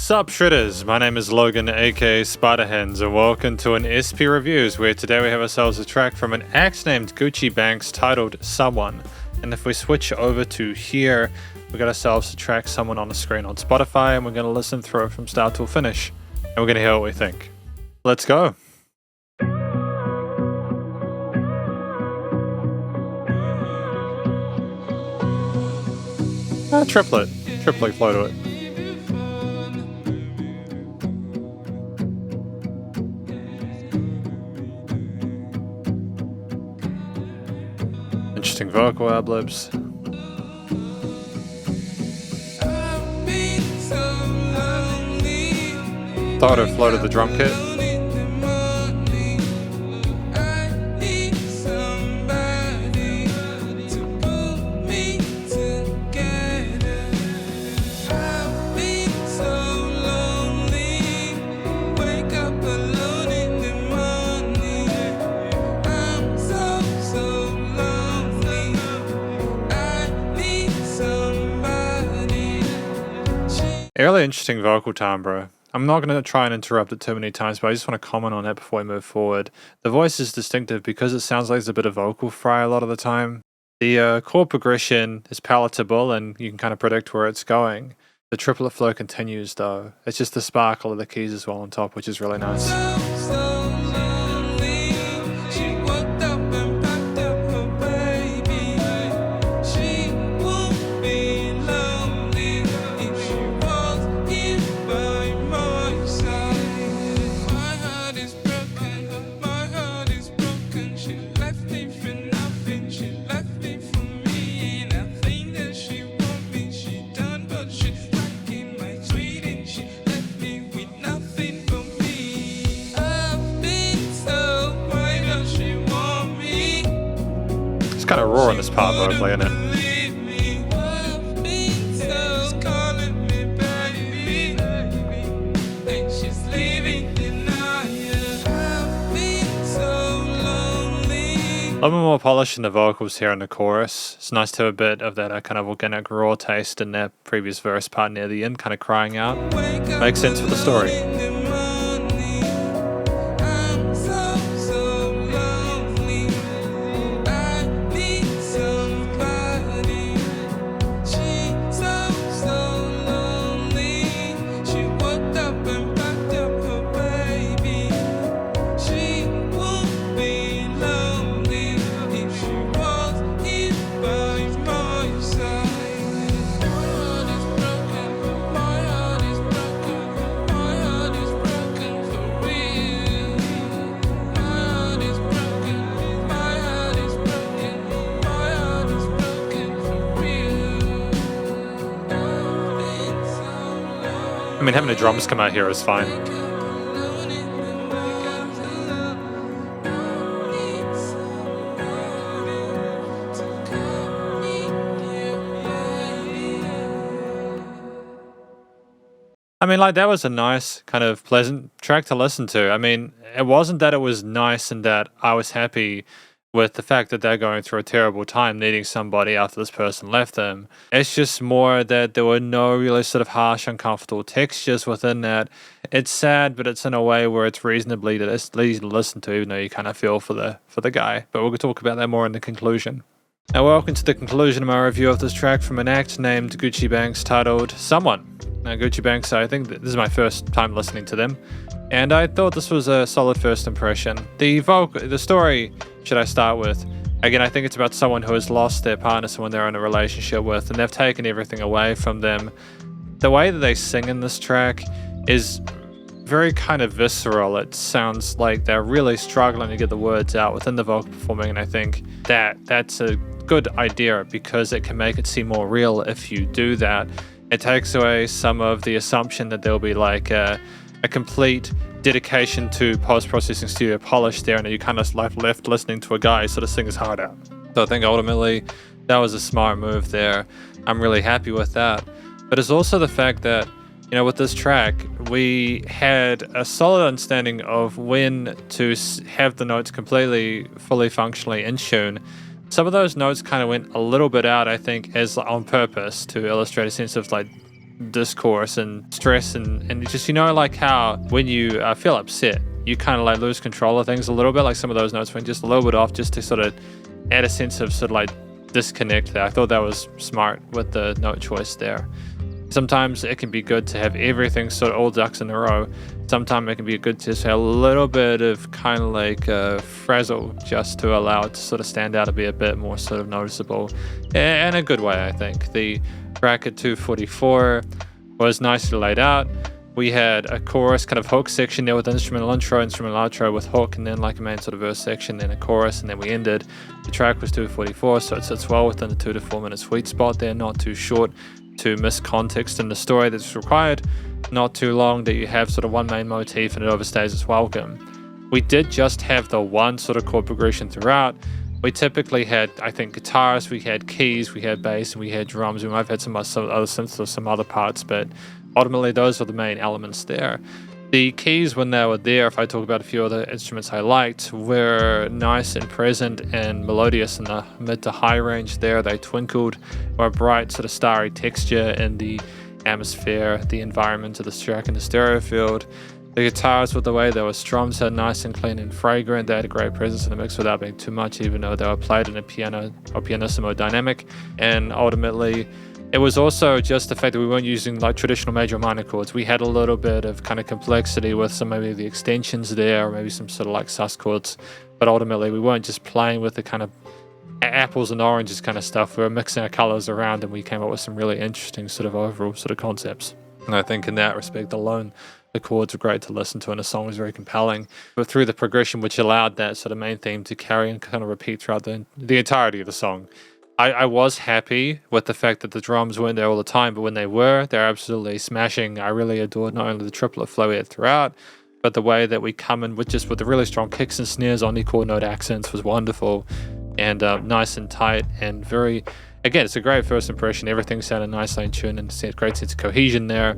Sup Shredders, my name is Logan aka Spiderhands and welcome to an SP Reviews where today we have ourselves a track from an act named Guccibenx titled Someone. And if we switch over to here, we got ourselves a track Someone on the screen on Spotify and we're going to listen through it from start to finish. And we're going to hear what we think. Let's go. Triplet flow to it. Interesting vocal ad-libs. Thought it floated the drum kit. A really interesting vocal timbre. I'm not going to try and interrupt it too many times, but I just want to comment on that before we move forward. The voice is distinctive because it sounds like there's a bit of vocal fry a lot of the time. The chord progression is palatable and you can kind of predict where it's going. The triplet flow continues though. It's just the sparkle of the keys as well on top, which is really nice. It's kind of raw in this part vocally, isn't it? A little more polish in the vocals here in the chorus. It's nice to have a bit of that kind of organic raw taste in that previous verse part near the end, kind of crying out. Makes sense for the story. I mean, having the drums come out here is fine. I mean, like, that was a nice, kind of pleasant track to listen to. I mean, it wasn't that it was nice and that I was happy with the fact that they're going through a terrible time needing somebody after this person left them. It's just more that there were no really sort of harsh, uncomfortable textures within that. It's sad, but it's in a way where it's reasonably easy to listen to, even though you kind of feel for the guy. But we'll talk about that more in the conclusion. Now, welcome to the conclusion of my review of this track from an act named Guccibenx titled Someone. Now, Guccibenx, I think this is my first time listening to them, and I thought this was a solid first impression. The story, should I start with? Again, I think it's about someone who has lost their partner, someone they're in a relationship with, and they've taken everything away from them. The way that they sing in this track is very kind of visceral. It sounds like they're really struggling to get the words out within the vocal performing, and I think that's a good idea because it can make it seem more real if you do that. It takes away some of the assumption that there'll be like a complete dedication to post-processing studio polish there, and you kind of left listening to a guy sort of sing his heart out. So I think ultimately that was a smart move there. I'm really happy with that. But it's also the fact that, you know, with this track, we had a solid understanding of when to have the notes completely, fully functionally in tune. Some of those notes kind of went a little bit out, I think, as on purpose to illustrate a sense of like discourse and stress and just, you know, like how when you feel upset, you kind of like lose control of things a little bit, like some of those notes went just a little bit off, just to sort of add a sense of sort of like disconnect there. I thought that was smart with the note choice there. Sometimes it can be good to have everything sort of all ducks in a row. Sometimes it can be good to just have a little bit of kind of like frazzle, just to allow it to sort of stand out and be a bit more sort of noticeable in a good way. I think the track at 2:44 was nicely laid out. We had a chorus kind of hook section there with instrumental intro, instrumental outro with hook, and then like a main sort of verse section, then a chorus, and then we ended. The track was 2:44, so it sits well within the 2 to 4 minute sweet spot there, not too short to miss context in the story that's required, not too long that you have sort of one main motif and it overstays its welcome. We did just have the one sort of chord progression throughout. We typically had, I think, guitars, we had keys, we had bass, and we had drums. We might have had some other synths or some other parts, but ultimately those are the main elements there. The keys, when they were there, if I talk about a few other instruments I liked, were nice and present and melodious in the mid to high range there. They twinkled, were a bright sort of starry texture in the atmosphere, the environment of the track and the stereo field. The guitars, with the way they were strummed, sounded nice and clean and fragrant. They had a great presence in the mix without being too much, even though they were played in a piano or pianissimo dynamic. And ultimately, it was also just the fact that we weren't using like traditional major or minor chords. We had a little bit of kind of complexity with some maybe the extensions there, or maybe some sort of like sus chords. But ultimately, we weren't just playing with the kind of apples and oranges kind of stuff. We were mixing our colors around, and we came up with some really interesting sort of overall sort of concepts. And I think in that respect alone, the chords were great to listen to, and the song was very compelling. But through the progression, which allowed that sort of main theme to carry and kind of repeat throughout the entirety of the song. I was happy with the fact that the drums weren't there all the time, but when they were, they're absolutely smashing. I really adored not only the triplet flow we had throughout, but the way that we come in with the really strong kicks and snares on the chord note accents was wonderful, and nice and tight, and very, again, it's a great first impression. Everything sounded nicely in tune, and a great sense of cohesion there.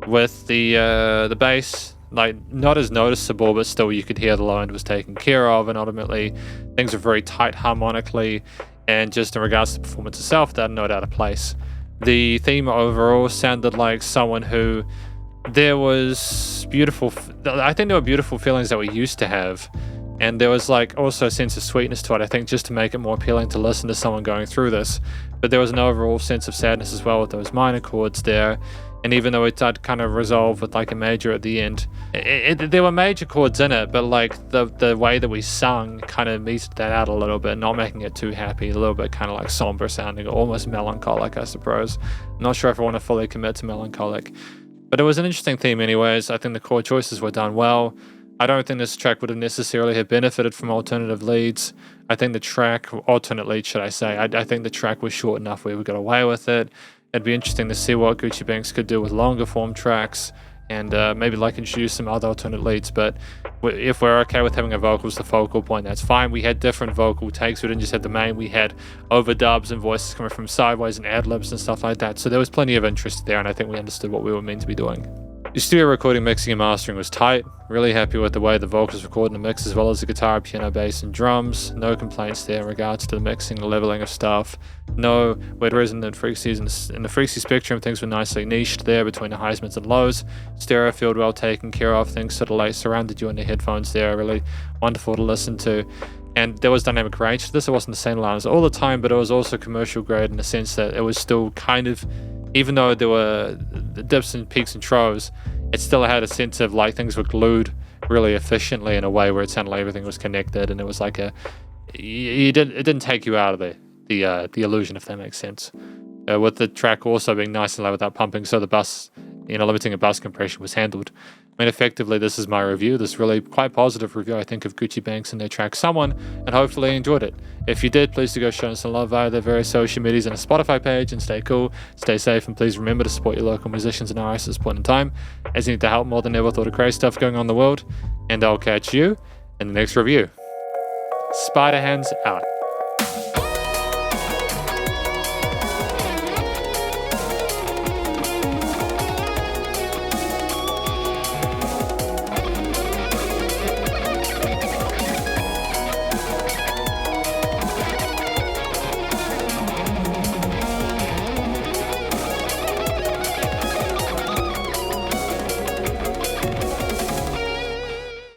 With the bass, like not as noticeable, but still you could hear the low end was taken care of, and ultimately things are very tight harmonically. And just in regards to the performance itself, that note out of place. The theme overall sounded like someone who there was beautiful, I think there were beautiful feelings that we used to have. And there was like also a sense of sweetness to it, I think, just to make it more appealing to listen to someone going through this. But there was an overall sense of sadness as well with those minor chords there. And even though it did kind of resolve with like a major at the end, there were major chords in it, but like the way that we sung kind of meted that out a little bit, not making it too happy, a little bit kind of like somber sounding, almost melancholic, I suppose. I'm not sure if I want to fully commit to melancholic, but it was an interesting theme anyways. I think the chord choices were done well. I don't think this track would have necessarily have benefited from alternative leads. I think the track, alternate lead should I say, I think the track was short enough where we got away with it. It'd be interesting to see what Guccibenx could do with longer form tracks, and maybe like introduce some other alternate leads. But if we're okay with having a vocal as the focal point, that's fine. We had different vocal takes. We didn't just have the main. We had overdubs and voices coming from sideways and ad-libs and stuff like that. So there was plenty of interest there, and I think we understood what we were meant to be doing. The studio recording, mixing and mastering was tight. Really happy with the way the vocals recorded in the mix, as well as the guitar, piano, bass, and drums. No complaints there in regards to the mixing, the leveling of stuff. No weird resonant frequencies in the frequency spectrum. Things were nicely niched there between the highs, mids, and lows. Stereo field well taken care of. Things sort of like surrounded you in the headphones there. Really wonderful to listen to. And there was dynamic range to this. It wasn't the same lines all the time, but it was also commercial grade in the sense that it was still kind of, even though there were dips and peaks and troughs, it still had a sense of like things were glued really efficiently in a way where it sounded like everything was connected, and it was like it didn't take you out of the illusion, if that makes sense. With the track also being nice and low without pumping, so the bus, limiting a bus compression was handled. I mean, effectively, this is my review. This really quite positive review, I think, of Guccibenx and their track Someone, and hopefully you enjoyed it. If you did, please do go show us some love via their various social medias and a Spotify page, and stay cool, stay safe, and please remember to support your local musicians and artists at this point in time, as you need to help more than ever with all the crazy stuff going on in the world, and I'll catch you in the next review. Spiderhands out.